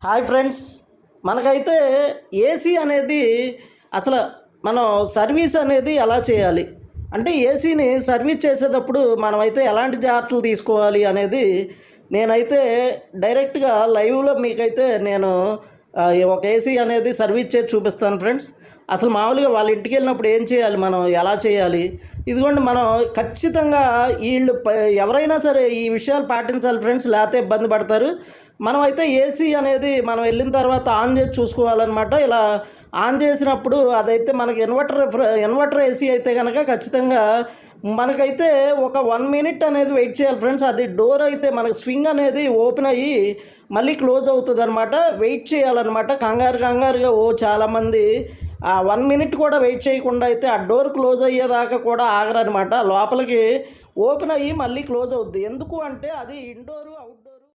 Hi friends, మనకైతే AC అనేది అసలు మనం సర్వీస్ అనేది ఎలా చేయాలి అంటే ఏసీని సర్వీస్ చేసేటప్పుడు మనమైతే ఎలాంటి జాగ్రత్తలు తీసుకోవాలి అనేది నేనైతే డైరెక్ట్గా లైవ్లో మీకైతే నేను ఒక ఏసీ అనేది సర్వీస్ చేసి చూపిస్తాను ఫ్రెండ్స్. అసలు మామూలుగా వాళ్ళ ఇంటికి వెళ్ళినప్పుడు ఏం చేయాలి, మనం ఎలా చేయాలి, ఇదిగోండి మనం ఖచ్చితంగా వీళ్ళు ఎవరైనా సరే ఈ విషయాలు పాటించాలి ఫ్రెండ్స్, లేకపోతే ఇబ్బంది పడతారు. మనమైతే ఏసీ అనేది మనం వెళ్ళిన తర్వాత ఆన్ చేసి చూసుకోవాలన్నమాట. ఇలా ఆన్ చేసినప్పుడు అదైతే మనకి ఇన్వర్టర్ ఏసీ అయితే కనుక ఖచ్చితంగా మనకైతే ఒక 1 మినిట్ అనేది వెయిట్ చేయాలి ఫ్రెండ్స్. అది డోర్ అయితే మనకి స్వింగ్ అనేది ఓపెన్ అయ్యి మళ్ళీ క్లోజ్ అవుతుంది అనమాట. వెయిట్ చేయాలన్నమాట కంగారుగా. చాలామంది ఆ 1 మినిట్ కూడా వెయిట్ చేయకుండా అయితే ఆ డోర్ క్లోజ్ అయ్యేదాకా కూడా ఆగరనమాట. లోపలికి ఓపెన్ అయ్యి మళ్ళీ క్లోజ్ అవుద్ది. ఎందుకు అంటే అది ఇండోరు అవుట్డోర్